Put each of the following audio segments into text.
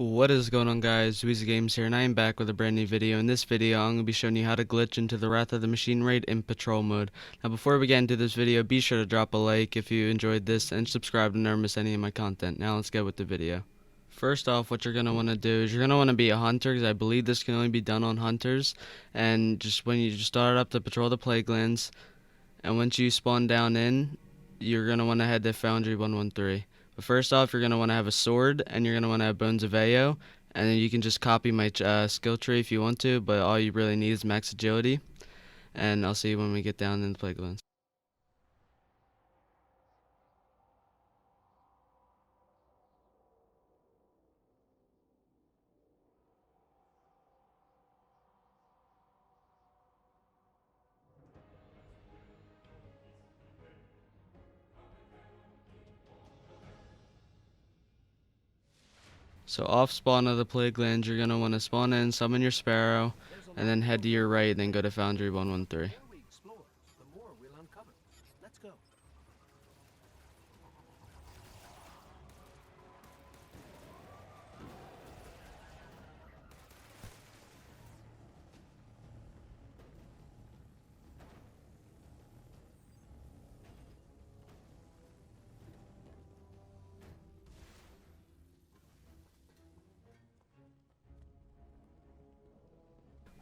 What is going on, guys? Zawisza Games here, and I am back with a brand new video. In this video, I'm going to be showing you how to glitch into the Wrath of the Machine raid in patrol mode. Now, before we get into this video, be sure to drop a like if you enjoyed this, and subscribe to never miss any of my content. Now, let's get with the video. First off, what you're going to want to do is you're going to want to be a hunter, because I believe this can only be done on hunters. And just when you just start up to patrol the plague lands, and once you spawn down in, you're going to want to head to Foundry 113. But first off, you're going to want to have a sword, and you're going to want to have Bones of Ao, and then you can just copy my skill tree if you want to, but all you really need is max agility, and I'll see you when we get down in the Plaguelands. So off spawn of the Plaguelands, you're going to want to spawn in, summon your Sparrow, and then head to your right, then go to Foundry 113.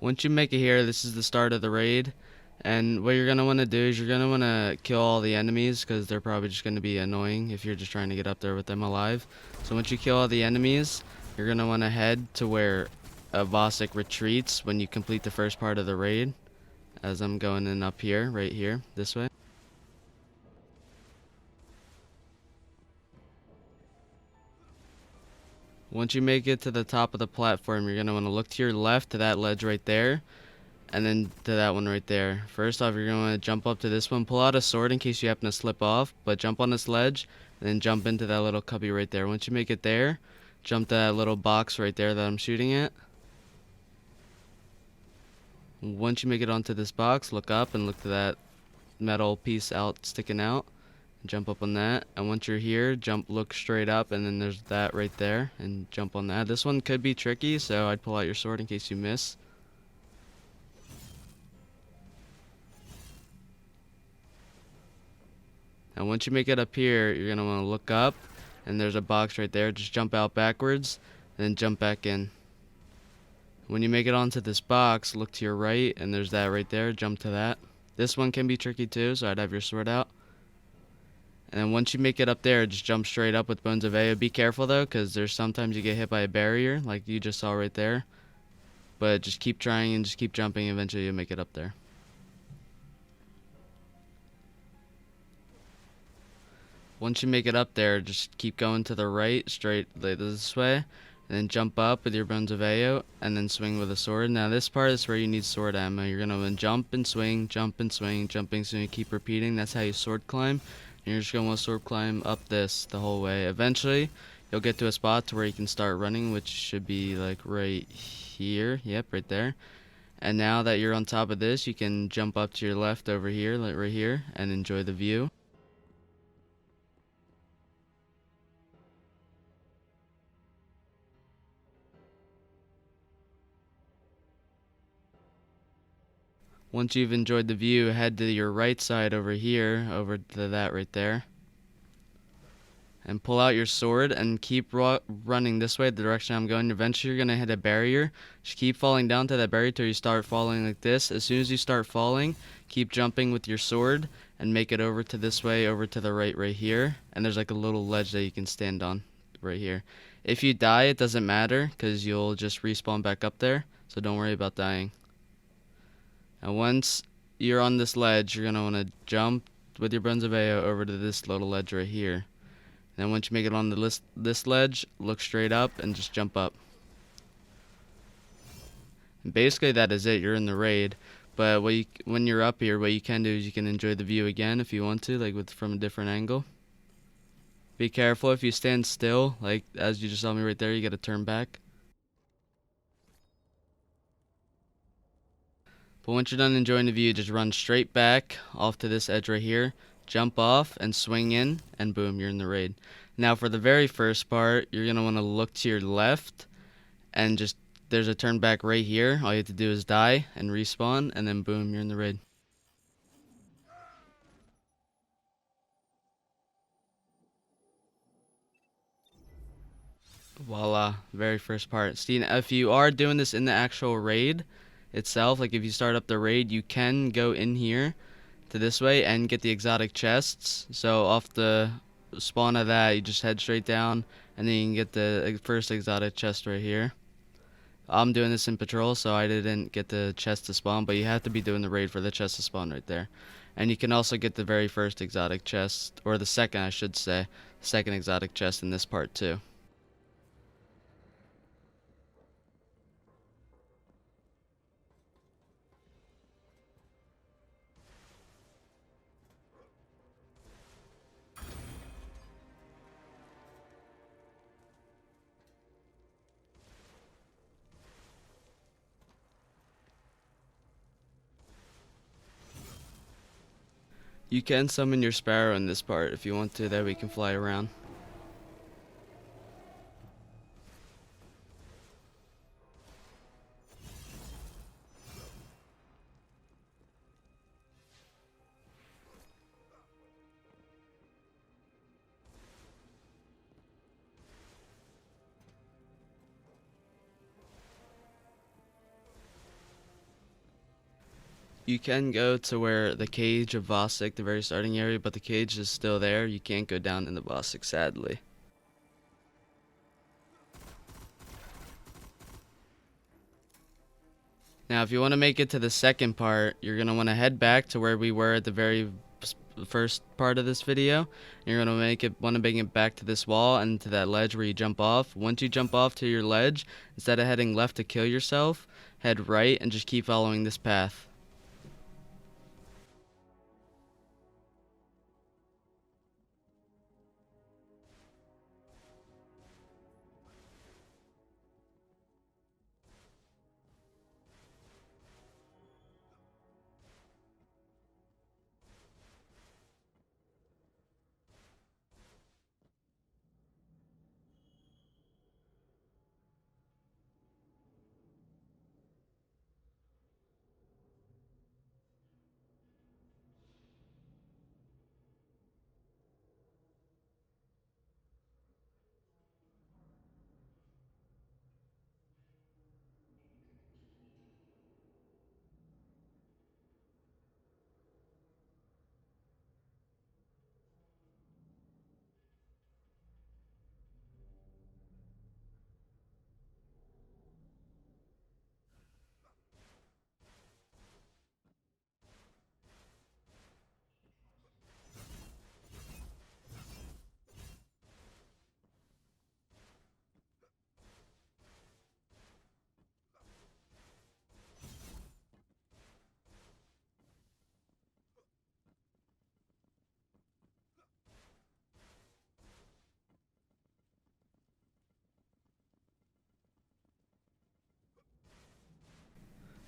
Once you make it here, this is the start of the raid, and what you're going to want to do is you're going to want to kill all the enemies, because they're probably just going to be annoying if you're just trying to get up there with them alive. So once you kill all the enemies, you're going to want to head to where Vosik retreats when you complete the first part of the raid, as I'm going in up here, right here, this way. Once you make it to the top of the platform, you're going to want to look to your left to that ledge right there, and then to that one right there. First off, you're going to want to jump up to this one, pull out a sword in case you happen to slip off, but jump on this ledge, and then jump into that little cubby right there. Once you make it there, jump to that little box right there that I'm shooting at. Once you make it onto this box, look up and look to that metal piece out sticking out. Jump up on that, and once you're here, look straight up, and then there's that right there, and jump on that. This one could be tricky, so I'd pull out your sword in case you miss. And once you make it up here, you're gonna want to look up, and there's a box right there. Just jump out backwards, and then jump back in. When you make it onto this box, look to your right, and there's that right there. Jump to that. This one can be tricky too, so I'd have your sword out. And then once you make it up there, just jump straight up with Bones of Ao. Be careful though, because there's sometimes you get hit by a barrier, like you just saw right there. But just keep trying and just keep jumping, eventually you'll make it up there. Once you make it up there, just keep going to the right, straight like this way, and then jump up with your Bones of Ao, and then swing with a sword. Now this part is where you need sword ammo. You're going to jump and swing, jump and swing, jumping, so you keep repeating. That's how you sword climb. And you're just going to want to sword climb up this the whole way. Eventually, you'll get to a spot to where you can start running, which should be like right here. Yep, right there. And now that you're on top of this, you can jump up to your left over here, like right here, and enjoy the view. Once you've enjoyed the view, head to your right side over here, over to that right there. And pull out your sword and keep running this way, the direction I'm going. Eventually you're going to hit a barrier. Just keep falling down to that barrier till you start falling like this. As soon as you start falling, keep jumping with your sword and make it over to this way, over to the right here. And there's like a little ledge that you can stand on right here. If you die, it doesn't matter, because you'll just respawn back up there. So don't worry about dying. And once you're on this ledge, you're going to want to jump with your Bones of Ao over to this little ledge right here. And then once you make it on this ledge, look straight up and just jump up. And basically that is it. You're in the raid. But when you're up here, what you can do is you can enjoy the view again if you want to, like from a different angle. Be careful if you stand still, like as you just saw me right there, you got to turn back. But once you're done enjoying the view, just run straight back off to this edge right here, jump off and swing in, and boom, you're in the raid. Now for the very first part, you're going to want to look to your left and just there's a turn back right here. All you have to do is die and respawn, and then boom, you're in the raid. Voila, very first part. Steven, if you are doing this in the actual raid itself, like if you start up the raid, you can go in here to this way and get the exotic chests. So off the spawn of that, you just head straight down, and then you can get the first exotic chest right here. I'm doing this in patrol, so I didn't get the chest to spawn, but you have to be doing the raid for the chest to spawn right there. And you can also get the very first exotic chest, or the second, I should say, second exotic chest in this part too. You can summon your sparrow in this part if you want to, that we can fly around. You can go to where the cage of Vosik, the very starting area, but the cage is still there. You can't go down in the Vosik, sadly. Now, if you want to make it to the second part, you're going to want to head back to where we were at the very first part of this video. You're going to want to bring it back to this wall and to that ledge where you jump off. Once you jump off to your ledge, instead of heading left to kill yourself, head right and just keep following this path.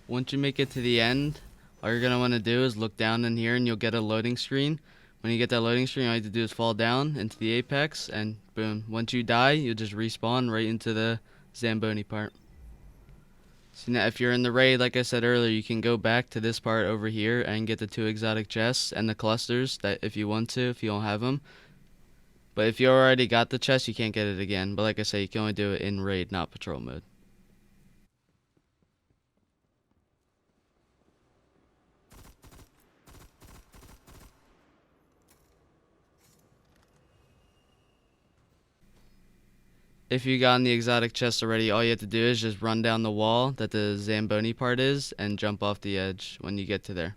Once you make it to the end, all you're going to want to do is look down in here and you'll get a loading screen. When you get that loading screen, all you have to do is fall down into the apex and boom. Once you die, you'll just respawn right into the Zamboni part. So now if you're in the raid, like I said earlier, you can go back to this part over here and get the 2 exotic chests and the clusters that if you want to, if you don't have them. But if you already got the chest, you can't get it again. But like I say, you can only do it in raid, not patrol mode. If you got in the exotic chest already, all you have to do is just run down the wall that the Zamboni part is and jump off the edge when you get to there.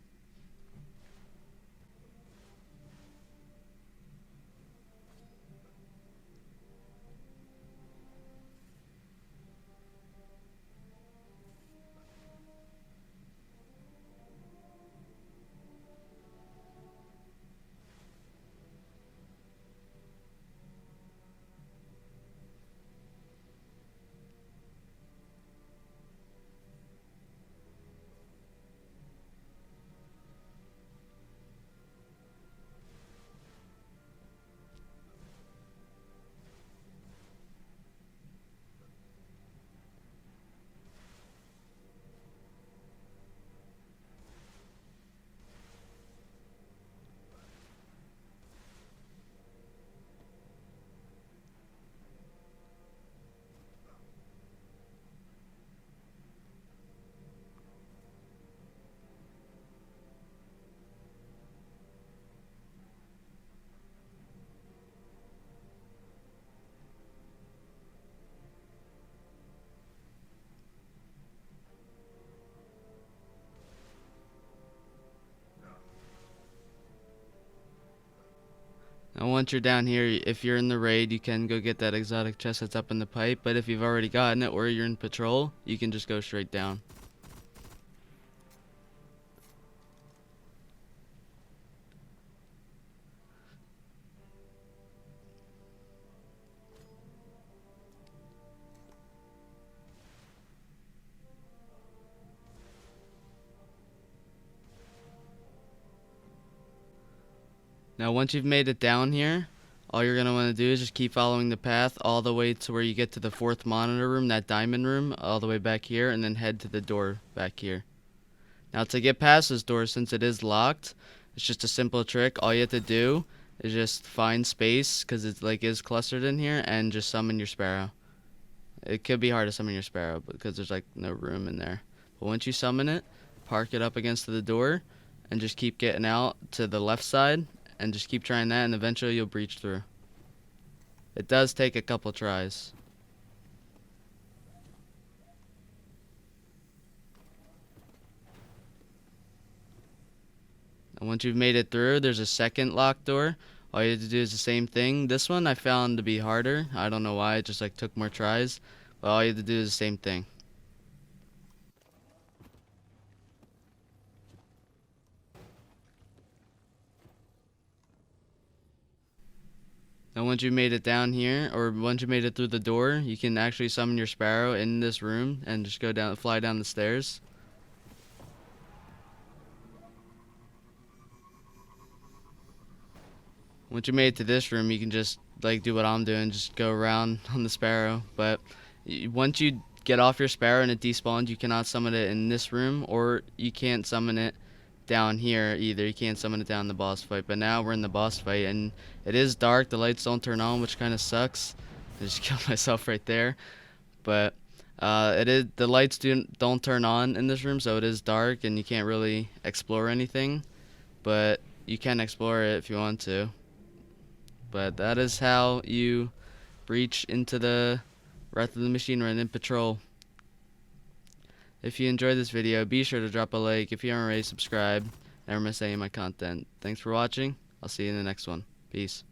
Now once you're down here, if you're in the raid, you can go get that exotic chest that's up in the pipe, but if you've already gotten it or you're in patrol, you can just go straight down. Now once you've made it down here, all you're going to want to do is just keep following the path all the way to where you get to the 4th monitor room, that diamond room, all the way back here, and then head to the door back here. Now to get past this door, since it is locked, it's just a simple trick. All you have to do is just find space, because it is clustered in here, and just summon your sparrow. It could be hard to summon your sparrow because there's no room in there. But once you summon it, park it up against the door, and just keep getting out to the left side, and just keep trying that, and eventually you'll breach through. It does take a couple tries. And once you've made it through, there's a second locked door. All you have to do is the same thing. This one I found to be harder. I don't know why, it just took more tries. But all you have to do is the same thing. Now once you've made it down here, or once you made it through the door, you can actually summon your sparrow in this room and just fly down the stairs. Once you made it to this room, you can just do what I'm doing, just go around on the sparrow. But once you get off your sparrow and it despawns, you cannot summon it in this room, or you can't summon it down here either. You can't summon it down in the boss fight. But now we're in the boss fight, and it is dark. The lights don't turn on, which kind of sucks. I just killed myself right there. But the lights don't turn on in this room, so it is dark, and you can't really explore anything. But you can explore it if you want to. But that is how you breach into the Wrath of the Machine Run in Patrol. If you enjoyed this video, be sure to drop a like. If you haven't already, subscribe. Never miss any of my content. Thanks for watching. I'll see you in the next one. Peace.